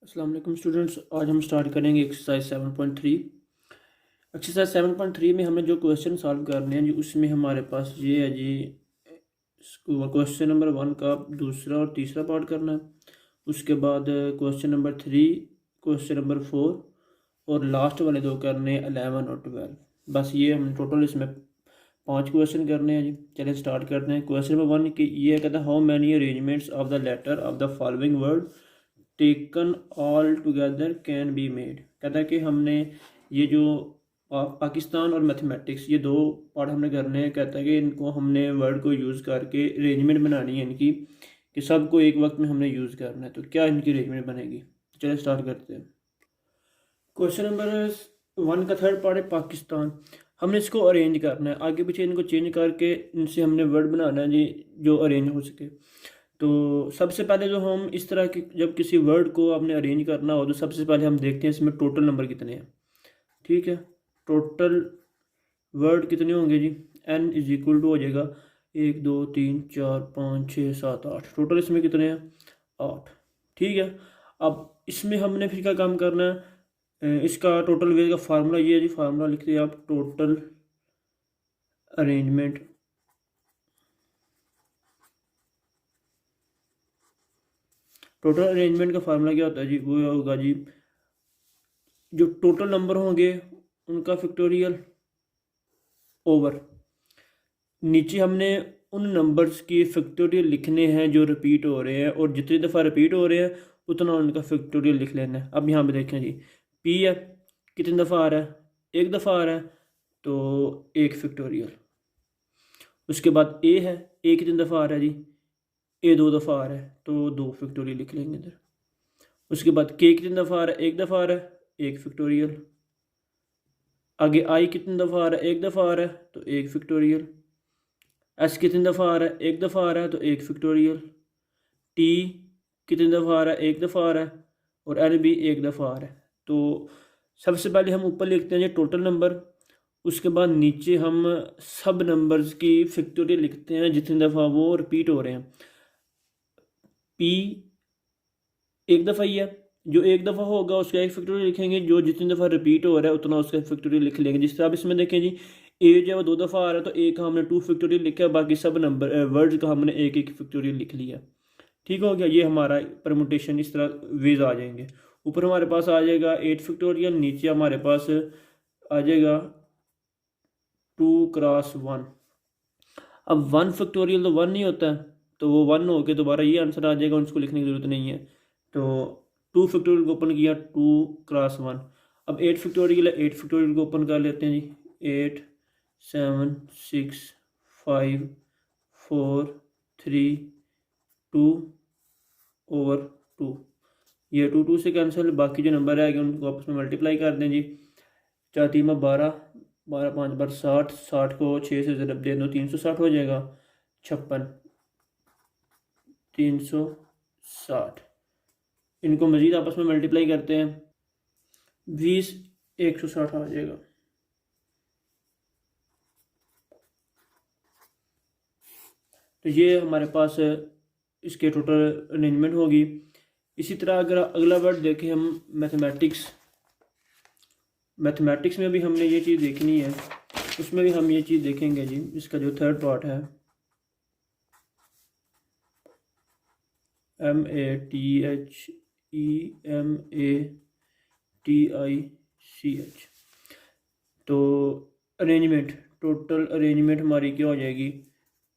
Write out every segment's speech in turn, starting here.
अस्सलाम वालेकुम स्टूडेंट्स। आज हम स्टार्ट करेंगे एक्सरसाइज 7.3। एक्सरसाइज 7.3 में हमें जो क्वेश्चन सॉल्व करने हैं जी, उसमें हमारे पास ये है जी, क्वेश्चन नंबर 1 का दूसरा और तीसरा पार्ट करना है। उसके बाद क्वेश्चन नंबर 3, क्वेश्चन नंबर 4 और लास्ट वाले दो करने हैं 11 और 12। बस ये हम टोटल इसमें 5 क्वेश्चन करने हैं जी। चलिए स्टार्ट करते हैं। क्वेश्चन नंबर 1 की ये कहता है, how many arrangements of the letter of the following word taken all together can be made. कहता है कि हमने ये जो पाकिस्तान और मैथमेटिक्स, ये दो पार्ट हमने करने हैं। कहता है कि इनको हमने वर्ड को यूज़ करके अरेंजमेंट बनानी है इनकी, कि सबको एक वक्त में हमने यूज़ करना है। तो क्या इनकी अरेंजमेंट बनेगी? चलिए स्टार्ट करते हैं। क्वेश्चन नंबर 1 का थर्ड पार्ट है पाकिस्तान। हमने इसको अरेंज करना है, आगे पीछे इनको चेंज करके इनसे हमने वर्ड बनाना है जी, जो अरेंज हो सके। तो सबसे पहले जो हम इस तरह की, जब किसी वर्ड को आपने अरेंज करना हो तो सबसे पहले हम देखते हैं इसमें टोटल नंबर कितने हैं। ठीक है, टोटल वर्ड कितने होंगे जी? n इज इक्वल टू हो जाएगा 1 2 3 4 5 6 7 8। टोटल इसमें कितने हैं? 8। ठीक है, अब इसमें हमने फिर क्या काम करना है? इसका टोटल वेट का फार्मूला ये है जी, फार्मूला लिखते हैं आप, टोटल अरेंजमेंट। टोटल अरेंजमेंट का फार्मूला क्या होता है जी? वो होगा जी, जो टोटल नंबर होंगे उनका फैक्टोरियल ओवर, नीचे हमने उन नंबर्स की फैक्टोरियल लिखने हैं जो रिपीट हो रहे हैं, और जितनी दफ़ा रिपीट हो रहे हैं उतना उनका फैक्टोरियल लिख लेना है। अब यहाँ पे देखें जी, पी है, कितनी दफ़ा आ रहा है? एक दफ़ा आ रहा है, तो एक फैक्टोरियल। उसके बाद ए है, ए कितनी दफ़ा आ रहा है जी? ए दो दफ़ा आ रहा है, तो दो फैक्टोरियल लिख लेंगे इधर। उसके बाद के कितनी दफ़ा आ रहा है? एक दफ़ा आ रहा है, एक फैक्टोरियल। आगे आई कितनी दफ़ा आ रहा है? एक दफ़ा आ रहा है, तो एक फैक्टोरियल। एस कितनी दफ़ा आ रहा है? एक दफ़ा आ रहा है, तो एक फैक्टोरियल। टी कितनी दफ़ा आ रहा है? एक दफ़ा आ रहा है, और एन भी एक दफ़ा आ रहा है। तो सबसे पहले हम ऊपर लिखते हैं ये टोटल नंबर, उसके बाद नीचे हम सब नंबर्स की फैक्टोरियल लिखते हैं जितनी दफ़ा वो रिपीट हो रहे हैं। पी एक दफ़ा ही है, जो एक दफ़ा होगा उसका एक फैक्टोरियल लिखेंगे, जो जितनी दफ़ा रिपीट हो रहा है उतना उसका फैक्टोरियल लिख लेंगे। जिस तरह आप इसमें देखें जी, ए जो है वो दो दफ़ा आ रहा है, तो ए का हमने टू फैक्टोरियल लिखा, बाकी सब नंबर वर्ड्स का हमने एक एक फैक्टोरियल लिख लिया। ठीक हो गया, ये हमारा परमुटेशन इस तरह वेज आ जाएंगे। ऊपर हमारे पास आ जाएगा 8 फैक्टोरियल, नीचे हमारे पास आ जाएगा 2 × 1। अब 1 फैक्टोरियल तो 1 नहीं होता है, तो वो 1 हो के दोबारा ये आंसर आ जाएगा, उसको लिखने की ज़रूरत नहीं है। तो 2 फैक्टोरियल को ओपन किया, 2 × 1। अब 8 फैक्टोरियल है, 8 फैक्टोरियल को ओपन कर लेते हैं जी। 8 7 6 5 4 3 2/2। ये 2 से कैंसिल, बाकी जो नंबर है उनको आपस में मल्टीप्लाई कर दें जी। 4 3 12, 12 5 12 60, 60 को 6 से ज़रब दे दो, 360 हो जाएगा। 56 360। इनको मज़ीद आपस में मल्टीप्लाई करते हैं, 20 160 आ जाएगा। तो ये हमारे पास इसके टोटल अरेंजमेंट होगी। इसी तरह अगर अगला वर्ड देखें हम, मैथमेटिक्स। मैथमेटिक्स में भी हमने ये चीज़ देखनी है, उसमें भी हम ये चीज़ देखेंगे जी। इसका जो थर्ड पार्ट है, MATHEMATICH। तो अरेंजमेंट, टोटल अरेंजमेंट हमारी क्या हो जाएगी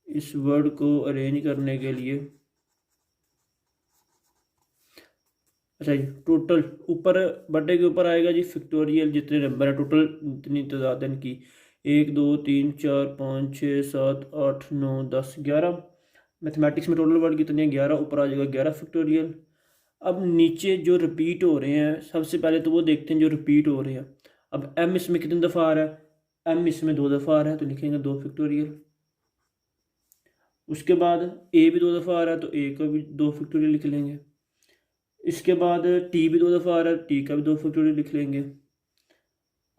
इस वर्ड को अरेंज करने के लिए? अच्छा जी, टोटल ऊपर बर्थडे के ऊपर आएगा जी फैक्टोरियल, जितने नंबर है टोटल, इतनी तादाद है इनकी, 1 2 3 4 5 6 7 8 9 10 11। मैथमेटिक्स में टोटल वर्ड कितने हैं? 11। ऊपर आ जाएगा 11 फैक्टोरियल। अब नीचे जो रिपीट हो रहे हैं, सबसे पहले तो वो देखते हैं जो रिपीट हो रहे हैं। अब एम इसमें कितनी दफ़ा आ रहा है? एम इसमें 2 दफ़ा आ रहा है, तो लिखेंगे 2 फैक्टोरियल। उसके बाद ए भी 2 दफ़ा आ रहा है, तो ए का भी 2 फैक्टोरियल लिख लेंगे। इसके बाद टी भी 2 दफ़ा आ रहा है, टी का भी 2 फैक्टोरियल लिख लेंगे।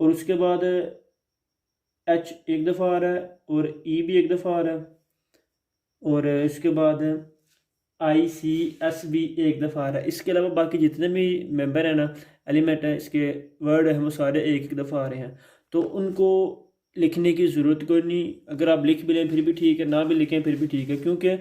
और उसके बाद एच एक दफ़ा आ रहा है, और ई भी एक दफ़ा आ रहा है। और इसके बाद ICS भी एक दफ़ा आ रहा है। इसके अलावा बाकी जितने भी मेंबर हैं ना, एलिमेंट हैं, इसके वर्ड हैं, वो सारे एक एक दफ़ा आ रहे हैं। तो उनको लिखने की ज़रूरत कोई नहीं। अगर आप लिख भी लें फिर भी ठीक है, ना भी लिखें फिर भी ठीक है, क्योंकि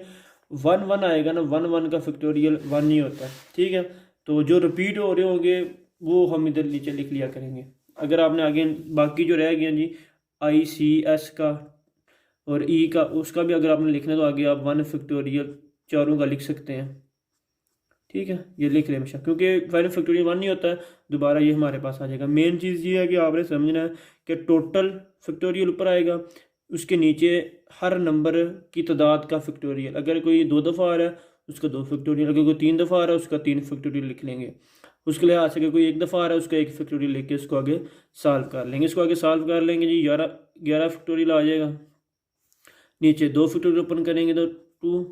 वन वन आएगा ना, वन वन का फैक्टोरियल वन ही होता है। ठीक है, तो जो रिपीट हो रहे होंगे वो हम इधर नीचे लिख लिया करेंगे। अगर आपने आगे बाकी जो रह गया जी ICS का और ई का, उसका भी अगर आपने लिखना है तो आगे आप वन फैक्टोरियल चारों का लिख सकते हैं। ठीक है, ये लिख लें हमेशा, क्योंकि वन फैक्टोरियल वन नहीं होता है, दोबारा ये हमारे पास आ जाएगा। मेन चीज़ ये है कि आपने समझना है कि टोटल फैक्टोरियल ऊपर आएगा, उसके नीचे हर नंबर की तादाद का फैक्टोरियल। अगर कोई 2 दफ़ा आ रहा है उसका 2 फैक्टोरियल, अगर कोई 3 दफ़ा आ रहा है उसका 3 फैक्टोरियल लिख लेंगे। उसके लिहाज से अगर कोई 1 दफ़ा आ रहा है उसका 1 फैक्टोरियल लिख के इसको आगे सॉल्व कर लेंगे। इसको आगे सॉल्व कर लेंगे जी, 11 फैक्टोरियल आ जाएगा। नीचे 2 फैक्टोरियल ओपन करेंगे तो 2,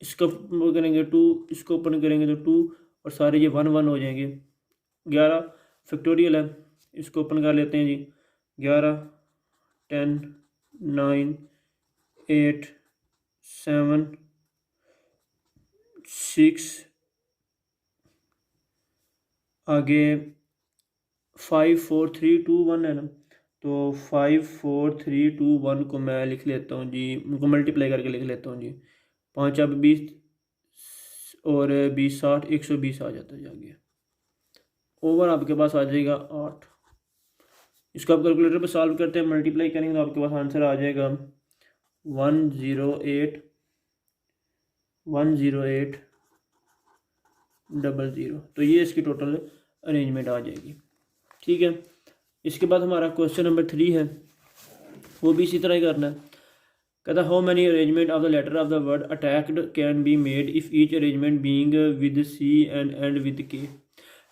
इसको ओपन करेंगे 2, इसको ओपन करेंगे तो 2, और सारे ये 1 1 हो जाएंगे। 11 फैक्टोरियल है, इसको ओपन कर लेते हैं जी। 11 10 9 8 7 6, आगे 5 4 3 2 1 है ना, तो 5 4 3 2 1 को मैं लिख लेता हूँ जी, उनको मल्टीप्लाई करके लिख लेता हूँ जी। 5 अब 20 और 20 60, 120 आ जाता है जी आगे। ओवर आपके पास आ जाएगा 8। इसको आप कैलकुलेटर पे सॉल्व करते हैं, मल्टीप्लाई करेंगे तो आपके पास आंसर आ जाएगा 108 108 00। तो ये इसकी टोटल अरेंजमेंट आ जाएगी। ठीक है, इसके बाद हमारा क्वेश्चन नंबर 3 है, वो भी इसी तरह ही करना है। कहता how many arrangement of the letter of the word attacked can be made if each arrangement being with C and with K।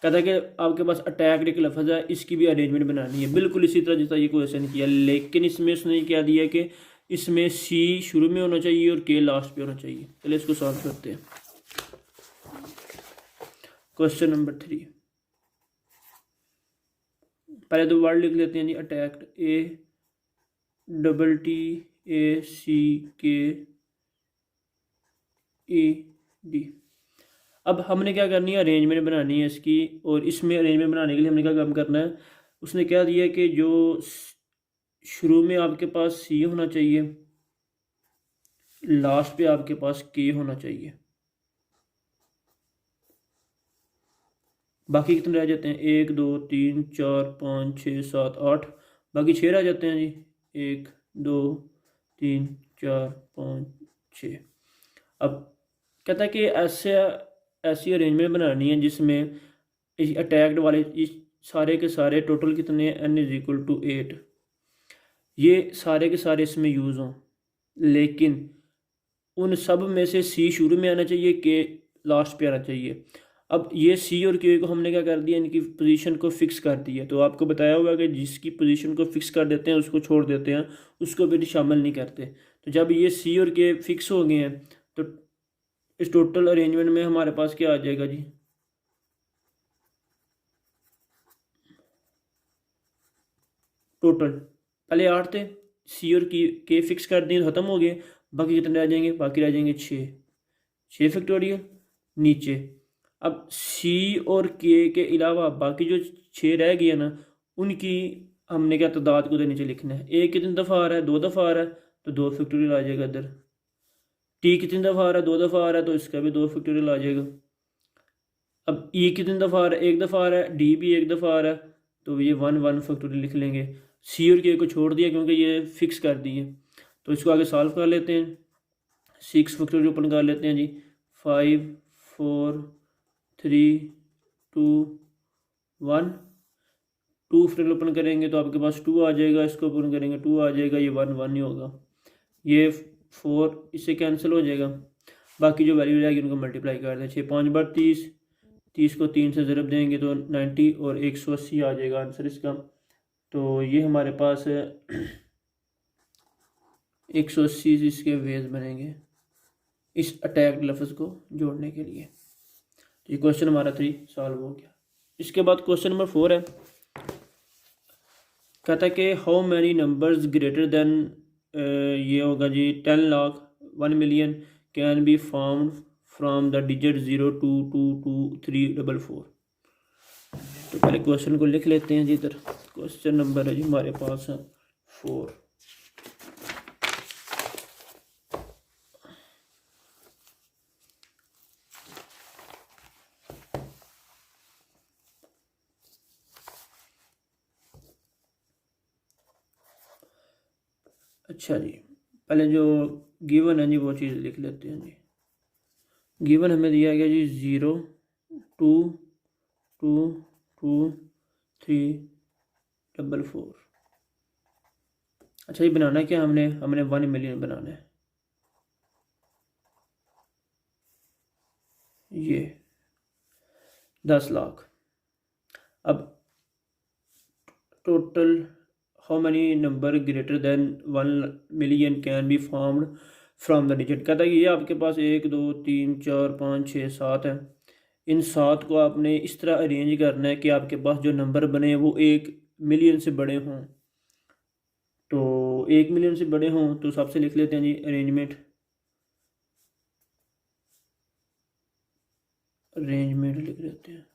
कहता है कि आपके पास अटैक्ड एक लफ्ज़ है, इसकी भी अरेंजमेंट बनानी है बिल्कुल इसी तरह जितना ये क्वेश्चन किया, लेकिन इसमें उसने क्या दिया कि इसमें C शुरू में होना चाहिए और K लास्ट पे होना चाहिए। चलिए इसको सॉल्व करते हैं। क्वेश्चन नंबर 3, पहले तो वर्ड लिख लेते हैं जी, अटैक्ड ATTACKED। अब हमने क्या करनी है, अरेंजमेंट बनानी है इसकी, और इसमें अरेंजमेंट बनाने के लिए हमने क्या काम करना है, उसने क्या दिया कि जो शुरू में आपके पास C होना चाहिए, लास्ट पे आपके पास K होना चाहिए। बाकी कितने रह जाते हैं, 1 2 3 4 5 6 7 8, बाकी 6 रह जाते हैं जी, 1 2 3 4 5 6। अब कहता है कि ऐसी अरेंजमेंट बनानी है जिसमें इस अटैक्ड वाले इस सारे के सारे टोटल कितने हैं, n = 8, ये सारे के सारे इसमें यूज़ हों, लेकिन उन सब में से C शुरू में आना चाहिए, K लास्ट पे आना चाहिए। अब ये C और K को हमने क्या कर दिया, इनकी पोजीशन को फिक्स कर दिया। तो आपको बताया हुआ कि जिसकी पोजीशन को फिक्स कर देते हैं उसको छोड़ देते हैं, उसको भी शामिल नहीं करते। तो जब ये C और K फिक्स हो गए हैं तो इस टोटल अरेंजमेंट में हमारे पास क्या आ जाएगा जी, टोटल पहले 8 थे, C और K फिक्स कर दिए, ख़त्म हो गए, बाकी कितने रह जाएंगे, बाकी रह जाएंगे 6 फैक्टोरियल नीचे। अब C और K के अलावा बाकी जो 6 रह गए ना, उनकी हमने क्या तादाद को नीचे लिखना है। A कितनी दफ़ा आ रहा है, 2 दफ़ा आ रहा है, तो 2 फैक्टोरियल आ जाएगा इधर। T कितनी दफ़ा आ रहा है, 2 दफ़ा आ रहा है, तो इसका भी 2 फैक्टोरियल आ जाएगा। अब E कितनी दफ़ा आ रहा है, 1 दफ़ा आ रहा है, D भी 1 दफ़ा आ रहा है, तो ये 1 1 फैक्टोरियल लिख लेंगे। C और K को छोड़ दिया क्योंकि ये फिक्स कर दिए, तो इसको आगे सॉल्व कर लेते हैं। 6 फैक्टोरियल ओपन कर लेते हैं जी, 5 4 3 2 1, 2 फैक्टोरियल ओपन करेंगे तो आपके पास 2 आ जाएगा, इसको ओपन करेंगे 2 आ जाएगा, ये 1 1 ही होगा, ये 4 इससे कैंसिल हो जाएगा, बाकी जो वैल्यू रहेगी उनको मल्टीप्लाई कर दें। 6 5 बार 30, 30 को 3 से ज़रब देंगे तो 90 और 180 आ जाएगा आंसर इसका। तो ये हमारे पास 180 इसके वेज बनेंगे इस अटैक्ड लफ्ज़ को जोड़ने के लिए। तो ये क्वेश्चन हमारा 3 सॉल्व हो गया। इसके बाद क्वेश्चन नंबर 4 है, कहता है कि how many numbers greater than ये होगा जी 10 lakh 1 million can be found from the digit 02222344। तो पहले क्वेश्चन को लिख लेते हैं जी। इधर क्वेश्चन नंबर है जी हमारे पास है 4। अच्छा जी, पहले जो गिवन है जी वो चीज़ लिख लेते हैं जी। गिवन हमें दिया गया जी 0 2 2 2 3 4 4। अच्छा, ये बनाना क्या हमने 1 मिलियन बनाना है। ये 10 लाख। अब total how many number greater than 1 million can be formed from the digit. कहता है कि ये आपके पास 1 2 3 4 5 6 7 है। इन 7 को आपने इस तरह अरेंज करना है कि आपके पास जो नंबर बने वो 1 मिलियन से बड़े हों। तो 1 मिलियन से बड़े हों तो सबसे लिख लेते हैं जी अरेंजमेंट लिख लेते हैं।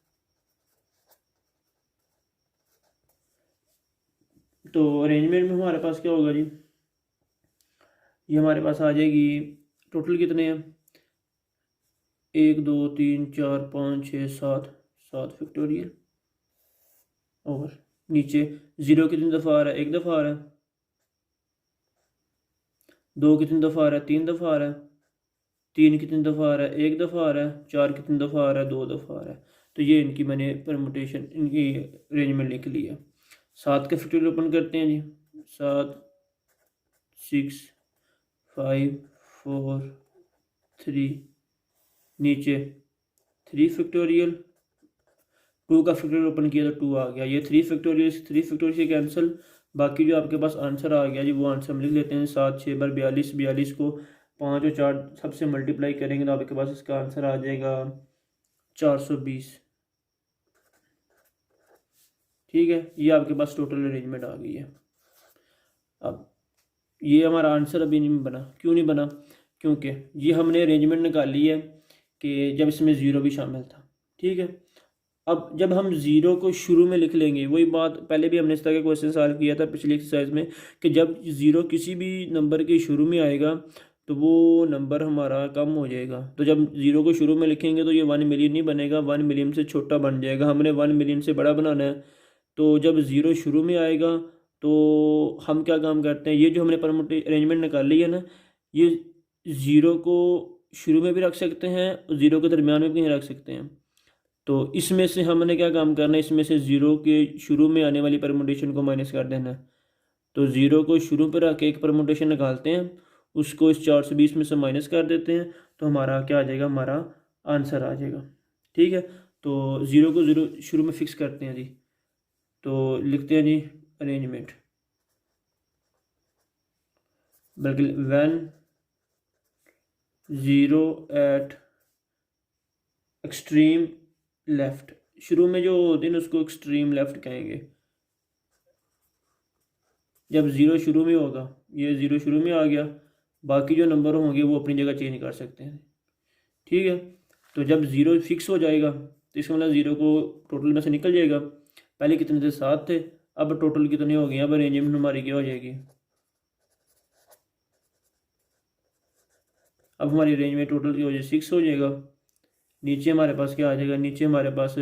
तो अरेंजमेंट में हमारे पास क्या होगा जी, ये हमारे पास आ जाएगी टोटल कितने हैं 1 2 3 4 5 6 7 7 फैक्टोरियल ओवर नीचे 0 कितनी दफ़ा आ रहा है 1 दफ़ा आ रहा है, 2 कितनी दफ़ा आ रहा है 3 दफ़ा आ रहा है, 3 कितनी दफ़ा आ रहा है 1 दफ़ा आ रहा है, 4 कितनी दफ़ा आ रहा है 2 दफ़ा आ रहा है। तो ये इनकी मैंने परमुटेशन इनकी अरेंजमेंट लिख ली है। 7 का फैक्टोरियल ओपन करते हैं जी। 7 6 5 4 3 नीचे 3 फैक्टोरियल 2 का फैक्टोरियल ओपन किया तो 2 आ गया। ये 3 फैक्टोरियल से कैंसिल। बाकी जो आपके पास आंसर आ गया जी वो आंसर हम लिख लेते हैं 7 6 बार 42। 42 को 5 और 4 सबसे मल्टीप्लाई करेंगे तो आपके पास इसका आंसर आ जाएगा 420। ठीक है, ये आपके पास टोटल अरेंजमेंट आ गई है। अब ये हमारा आंसर अभी नहीं बना। क्यों नहीं बना? क्योंकि ये हमने अरेंजमेंट निकाली है कि जब इसमें ज़ीरो भी शामिल था। ठीक है, अब जब हम ज़ीरो को शुरू में लिख लेंगे, वही बात पहले भी हमने इस तरह का क्वेश्चन सॉल्व किया था पिछली एक्सरसाइज में, कि जब ज़ीरो किसी भी नंबर के शुरू में आएगा तो वो नंबर हमारा कम हो जाएगा। तो जब ज़ीरो को शुरू में लिखेंगे तो ये 1 मिलियन नहीं बनेगा, 1 मिलियन से छोटा बन जाएगा। हमने 1 मिलियन से बड़ा बनाना है। तो जब ज़ीरो शुरू में आएगा तो हम क्या काम करते हैं, ये जो हमने परमुटेशन अरेंजमेंट निकाली है ना, ये ज़ीरो को शुरू में भी रख सकते हैं और ज़ीरो के दरमियान में भी नहीं रख सकते हैं। तो इसमें से हमने क्या काम करना है, इसमें से ज़ीरो के शुरू में आने वाली परमुटेशन को माइनस कर देना है। तो ज़ीरो को शुरू पर रख के एक परमुटेशन निकालते हैं, उसको इस 420 में से माइनस कर देते हैं, तो हमारा क्या आ जाएगा, हमारा आंसर आ जाएगा। ठीक है, तो ज़ीरो को ज़ीरो शुरू में फिक्स करते हैं जी। तो लिखते हैं जी अरेंजमेंट, बल्कि when zero eight extreme left, शुरू में जो होते हैं उसको एक्सट्रीम लेफ़्ट कहेंगे। जब ज़ीरो शुरू में होगा, ये ज़ीरो शुरू में आ गया, बाकी जो नंबर होंगे वो अपनी जगह चेंज कर सकते हैं। ठीक है, तो जब ज़ीरो फिक्स हो जाएगा तो इसका मतलब ज़ीरो को टोटल में से निकल जाएगा। पहले कितने थे, 7 थे, अब टोटल कितने हो गए, अब अरेंजमेंट हमारी क्या हो जाएगी, अब हमारी अरेंजमेंट टोटल की हो जाए 6 हो जाएगा। नीचे हमारे पास क्या आ जाएगा, नीचे हमारे पास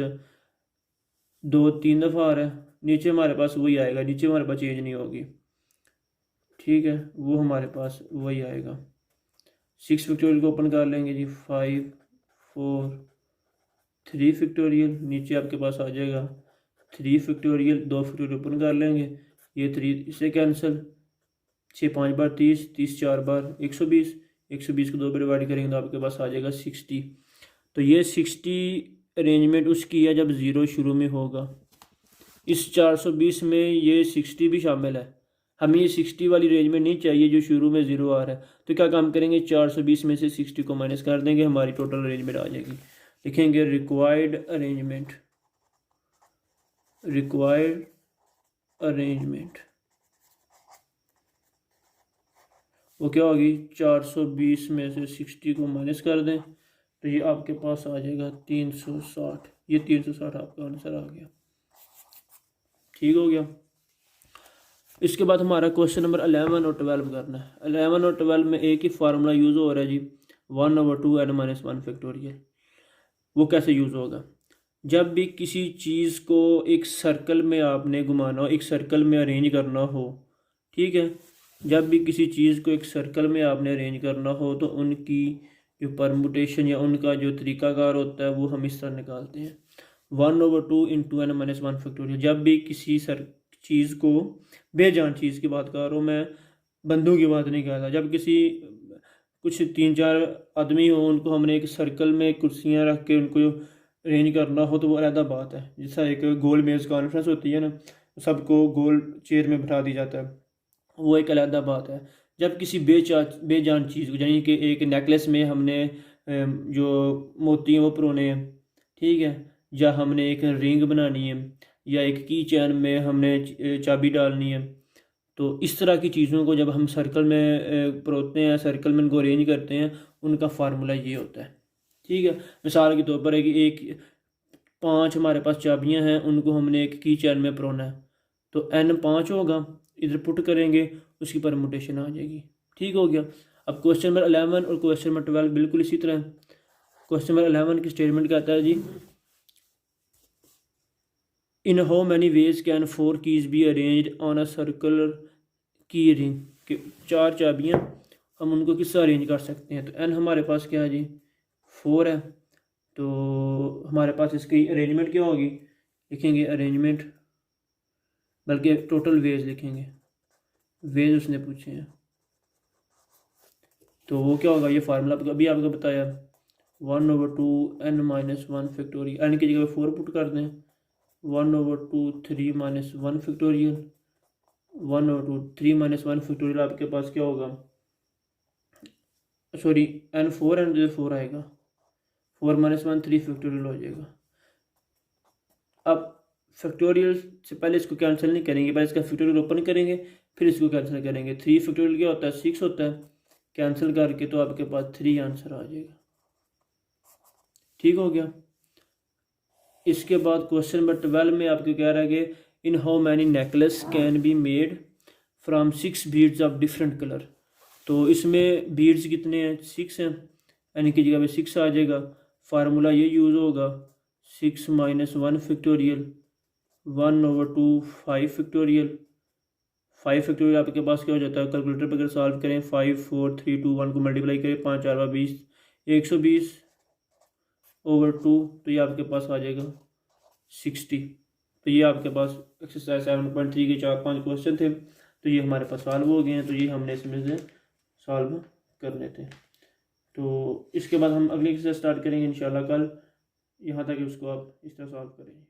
2 3 दफ़ा आ रहा है, नीचे हमारे पास वही आएगा, नीचे हमारे पास चेंज नहीं होगी। ठीक है, वो हमारे पास वही आएगा। 6 फैक्टोरियल को ओपन कर लेंगे जी। 5 4 3 फैक्टोरियल, नीचे आपके पास आ जाएगा 3 फैक्टोरियल। 2 फैक्टोरियल ओपन कर लेंगे, ये 3 इससे कैंसिल। 6 5 बार 30, 30 4 बार 120, 120 को 2 बार डिवाइड करेंगे तो आपके पास आ जाएगा 60। तो ये 60 अरेंजमेंट उसकी है जब ज़ीरो शुरू में होगा। इस 420 में ये 60 भी शामिल है। हमें ये 60 वाली अरेंजमेंट नहीं चाहिए जो शुरू में ज़ीरो आ रहा है। तो क्या काम करेंगे, 420 में से 60 को माइनस कर देंगे, हमारी टोटल अरेंजमेंट आ जाएगी। लिखेंगे रिक्वायर्ड अरेंजमेंट, रिक्वायर्ड अरेंजमेंट वो क्या होगी, 420 में से 60 को माइनस कर दें तो ये आपके पास आ जाएगा 360। ये 360 आपका आंसर आ गया। ठीक हो गया। इसके बाद हमारा क्वेश्चन नंबर 11 और 12 करना है। 11 और 12 में एक ही फार्मूला यूज़ हो रहा है जी, 1/2n - 1 फैक्टोरियल। वो कैसे यूज़ होगा? जब भी किसी चीज़ को एक सर्कल में आपने घुमाना हो, एक सर्कल में अरेंज करना हो, ठीक है, जब भी किसी चीज़ को एक सर्कल में आपने अरेंज करना हो तो उनकी जो परमुटेशन या उनका जो तरीकाकार होता है वो हम इस तरह निकालते हैं, 1/2 × n - 1 फैक्टोरियल। जब भी किसी चीज़ को, बेजान चीज़ की बात कर रहा हूँ मैं, बंदूक की बात नहीं कर रहा, जब किसी कुछ 3-4 आदमी हो, उनको हमने एक सर्कल में कुर्सियाँ रख के उनको अरेंज करना हो तो वो अलग बात है। जैसा एक गोल मेज़ कॉन्फ्रेंस होती है ना, सबको गोल चेयर में बिठा दिया जाता है, वो एक अलग बात है। जब किसी बेजान चीज़ को, यानी कि एक नेकलेस में हमने जो मोती हैं वो परोने हैं, ठीक है, या हमने एक रिंग बनानी है, या एक की चैन में हमने चाबी डालनी है, तो इस तरह की चीज़ों को जब हम सर्कल में परोते हैं, सर्कल में उनको अरेंज करते हैं, उनका फार्मूला ये होता है। ठीक है, मिसाल के तौर पर है कि एक 5 हमारे पास चाबियां हैं, उनको हमने एक की चैन में परोना है, तो n 5 होगा, इधर पुट करेंगे, उसकी परमुटेशन आ जाएगी। ठीक हो गया। अब क्वेश्चन नंबर 11 और क्वेश्चन नंबर 12 बिल्कुल इसी तरह। क्वेश्चन नंबर 11 की स्टेटमेंट कहता है जी, in how many ways can 4 keys be arranged on a circular key ring. कि 4 चाबियाँ हम उनको किससे अरेंज कर सकते हैं। तो n हमारे पास क्या है जी, 4 है, तो हमारे पास इसकी अरेंजमेंट क्या होगी, लिखेंगे अरेंजमेंट, बल्कि टोटल वेज लिखेंगे, वेज उसने पूछे हैं, तो वो क्या होगा, ये फार्मूला अभी आपको बताया, 1/2 n - 1 फैक्टोरियल। n की जगह 4 पुट कर दें, 1/2 3 - 1 फैक्टोरियल, 1/2 3 - 1 फैक्टोरियल आपके पास क्या होगा, सॉरी n 4 एंड 4 आएगा, 4 - 1 3 फैक्टोरियल हो जाएगा। अब फैक्टोरियल से पहले इसको कैंसिल नहीं करेंगे, पहले इसका फैक्टोरियल ओपन करेंगे, फिर इसको कैंसिल करेंगे। 3 फैक्टोरियल क्या होता है, 6 होता है, कैंसिल करके तो आपके पास 3 आंसर आ जाएगा। ठीक हो गया। इसके बाद क्वेश्चन नंबर 12 में आपको कह रहा है कि इन how many necklace can be made from 6 beads of different colour. तो इसमें बीड्स कितने हैं, 6 हैं, यानी कि जगह पे 6 आ जाएगा। फार्मूला ये यूज़ होगा, 6 - 1 फैक्टोरियल, 1/2 5 फैक्टोरियल। 5 फैक्टोरियल आपके पास क्या हो जाता है, कैलकुलेटर पर अगर सॉल्व करें, 5 4 3 2 1 को मल्टीप्लाई करें, 5 4 20, 120/2, तो ये आपके पास आ जाएगा 60। तो ये आपके पास एक्सरसाइज 7.3 के 4-5 क्वेश्चन थे, तो ये हमारे पास सॉल्व हो गए हैं। तो ये हमने इसमें से सॉल्व करने थे। तो इसके बाद हम अगली एक्सरसाइज स्टार्ट करेंगे इंशाल्लाह कल, यहाँ तक उसको आप इस तरह सॉल्व करेंगे।